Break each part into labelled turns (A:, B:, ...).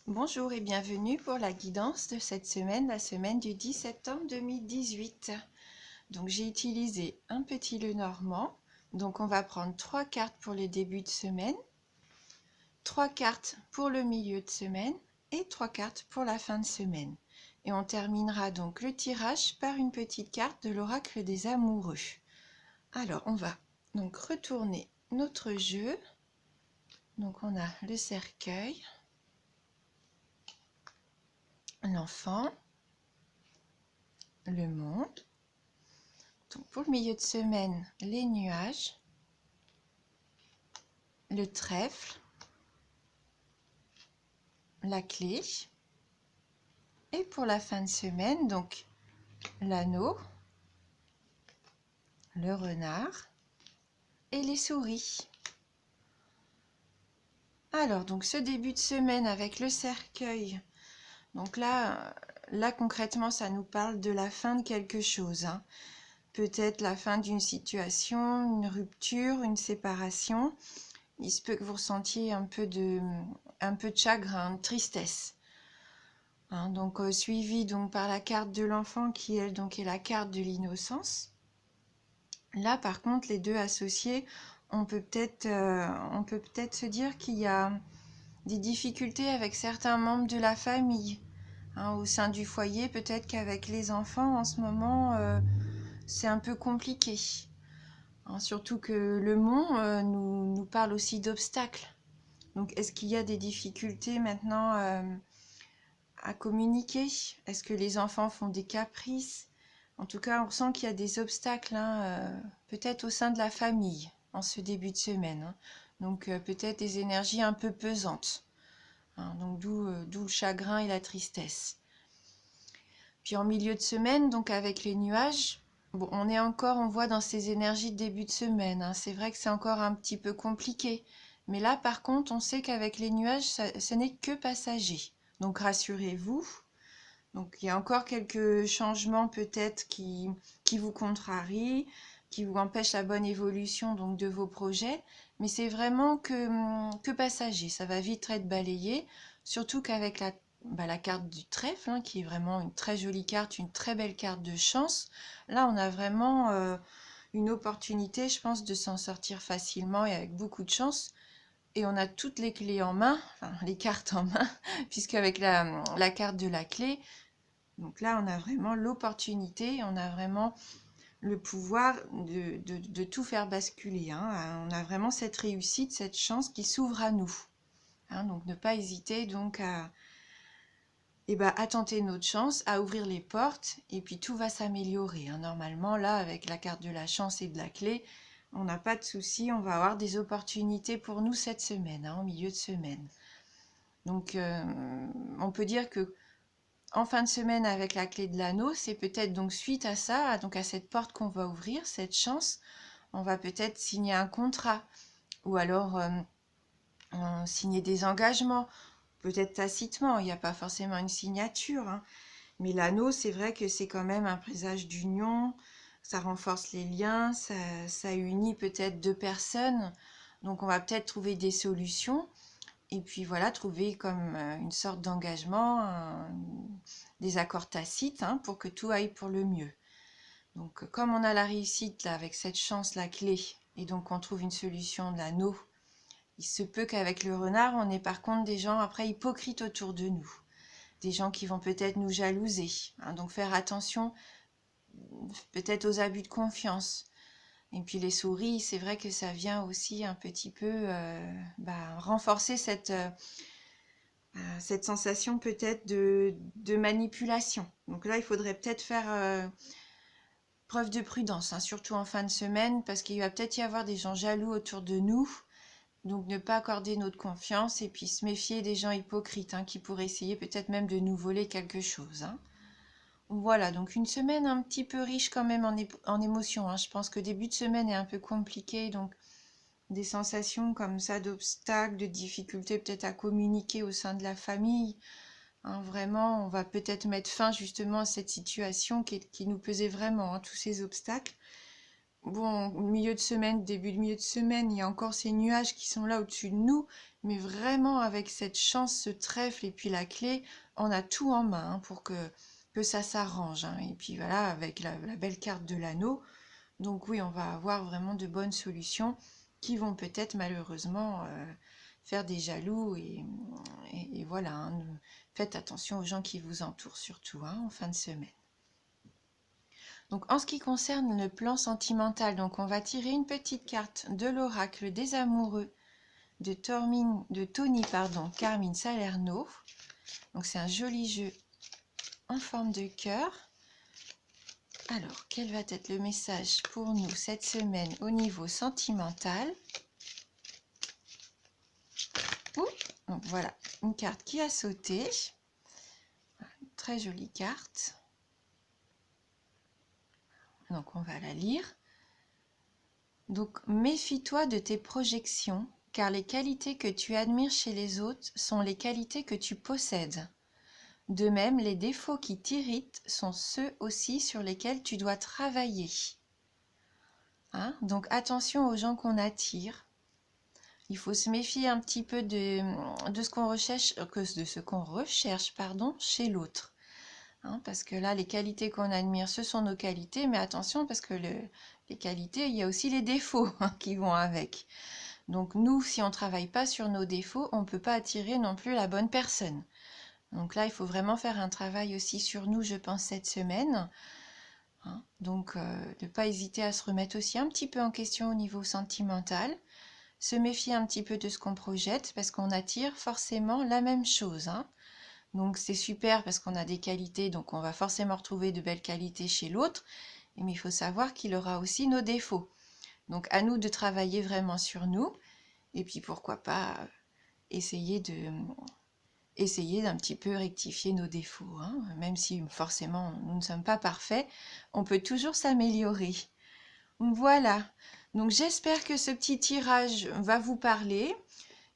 A: Bonjour et bienvenue pour la guidance de cette semaine, la semaine du 10 septembre 2018. Donc j'ai utilisé un petit Lenormand. Donc on va prendre 3 cartes pour le début de semaine, 3 cartes pour le milieu de semaine et 3 cartes pour la fin de semaine. Et on terminera donc le tirage par une petite carte de l'oracle des amoureux. Alors on va donc retourner notre jeu. Donc on a le cercueil, l'enfant, le monde. Donc pour le milieu de semaine, les nuages, le trèfle, la clé. Et pour la fin de semaine, donc l'anneau, le renard et les souris. Alors, donc ce début de semaine avec le cercueil, donc là concrètement, ça nous parle de la fin de quelque chose, hein. Peut-être la fin d'une situation, une rupture, une séparation. Il se peut que vous ressentiez un peu de chagrin, de tristesse. Hein, donc suivi donc par la carte de l'enfant qui elle donc est la carte de l'innocence. Là par contre les deux associés, on peut peut-être se dire qu'il y a des difficultés avec certains membres de la famille. Hein, au sein du foyer, peut-être qu'avec les enfants en ce moment c'est un peu compliqué. Hein, surtout que le mont nous parle aussi d'obstacles. Donc est-ce qu'il y a des difficultés maintenant à communiquer? Est-ce que les enfants font des caprices? En tout cas, on ressent qu'il y a des obstacles, hein, peut-être au sein de la famille en ce début de semaine. Hein. Donc peut-être des énergies un peu pesantes. Hein, donc d'où le chagrin et la tristesse. Puis en milieu de semaine, donc avec les nuages, bon, on voit dans ces énergies de début de semaine. Hein, c'est vrai que c'est encore un petit peu compliqué. Mais là, par contre, on sait qu'avec les nuages, ce n'est que passager. Donc rassurez-vous. Donc il y a encore quelques changements peut-être qui vous contrarient, qui vous empêchent la bonne évolution donc de vos projets, mais c'est vraiment que passager, ça va vite être balayé, surtout qu'avec la carte du trèfle, hein, qui est vraiment une très jolie carte, une très belle carte de chance, là on a vraiment une opportunité, je pense, de s'en sortir facilement et avec beaucoup de chance. Et on a toutes les clés en main, enfin les cartes en main, puisqu'avec la carte de la clé, donc là, on a vraiment l'opportunité, on a vraiment le pouvoir de tout faire basculer. Hein. On a vraiment cette réussite, cette chance qui s'ouvre à nous. Hein. Donc ne pas hésiter donc à tenter notre chance, à ouvrir les portes, et puis tout va s'améliorer. Hein. Normalement, là, avec la carte de la chance et de la clé, on n'a pas de souci, on va avoir des opportunités pour nous cette semaine, hein, en milieu de semaine. Donc on peut dire que en fin de semaine avec la clé de l'anneau, c'est peut-être donc suite à ça, donc à cette porte qu'on va ouvrir, cette chance, on va peut-être signer un contrat ou alors signer des engagements, peut-être tacitement, il n'y a pas forcément une signature, hein. Mais l'anneau, c'est vrai que c'est quand même un présage d'union, ça renforce les liens, ça unit peut-être deux personnes, donc on va peut-être trouver des solutions. Et puis voilà, trouver comme une sorte d'engagement, des accords tacites, hein, pour que tout aille pour le mieux. Donc comme on a la réussite là avec cette chance, la clé, et donc on trouve une solution de l'anneau, il se peut qu'avec le renard, on ait par contre des gens après hypocrites autour de nous. Des gens qui vont peut-être nous jalouser. Hein, donc faire attention peut-être aux abus de confiance. Et puis les souris, c'est vrai que ça vient aussi un petit peu renforcer cette sensation peut-être de manipulation. Donc là, il faudrait peut-être faire preuve de prudence, hein, surtout en fin de semaine, parce qu'il va peut-être y avoir des gens jaloux autour de nous. Donc ne pas accorder notre confiance et puis se méfier des gens hypocrites, hein, qui pourraient essayer peut-être même de nous voler quelque chose. Hein. Voilà, donc une semaine un petit peu riche quand même en émotions. Hein. Je pense que début de semaine est un peu compliqué, donc des sensations comme ça d'obstacles, de difficultés peut-être à communiquer au sein de la famille. Hein, vraiment, on va peut-être mettre fin justement à cette situation qui nous pesait vraiment, hein, tous ces obstacles. bon, milieu de semaine, début de milieu de semaine, il y a encore ces nuages qui sont là au-dessus de nous, mais vraiment avec cette chance, ce trèfle et puis la clé, on a tout en main hein, pour que ça s'arrange. Hein. Et puis voilà, avec la belle carte de l'anneau, donc oui, on va avoir vraiment de bonnes solutions qui vont peut-être malheureusement faire des jaloux et voilà. Hein. Faites attention aux gens qui vous entourent surtout hein, en fin de semaine. Donc en ce qui concerne le plan sentimental, donc on va tirer une petite carte de l'oracle des amoureux de Tony Carmine Salerno. Donc c'est un joli jeu en forme de cœur. Alors, quel va être le message pour nous cette semaine au niveau sentimental? Donc voilà, une carte qui a sauté. Une très jolie carte. Donc on va la lire. Donc méfie-toi de tes projections, car les qualités que tu admires chez les autres sont les qualités que tu possèdes. De même, les défauts qui t'irritent sont ceux aussi sur lesquels tu dois travailler. Hein? Donc attention aux gens qu'on attire. Il faut se méfier un petit peu de ce qu'on recherche, chez l'autre. Hein, parce que là, les qualités qu'on admire, ce sont nos qualités, mais attention, parce que les qualités, il y a aussi les défauts hein, qui vont avec. Donc nous, si on ne travaille pas sur nos défauts, on ne peut pas attirer non plus la bonne personne. Donc là, il faut vraiment faire un travail aussi sur nous, je pense, cette semaine. Hein, donc, ne pas hésiter à se remettre aussi un petit peu en question au niveau sentimental. Se méfier un petit peu de ce qu'on projette, parce qu'on attire forcément la même chose. Hein. Donc c'est super parce qu'on a des qualités, donc on va forcément retrouver de belles qualités chez l'autre, mais il faut savoir qu'il aura aussi nos défauts. Donc à nous de travailler vraiment sur nous, et puis pourquoi pas essayer d'un petit peu rectifier nos défauts. Hein. Même si forcément nous ne sommes pas parfaits, on peut toujours s'améliorer. Voilà, donc j'espère que ce petit tirage va vous parler,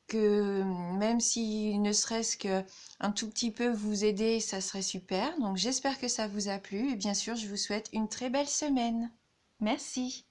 A: que même si ne serait-ce qu'un tout petit peu vous aider, ça serait super. Donc j'espère que ça vous a plu et bien sûr je vous souhaite une très belle semaine. Merci.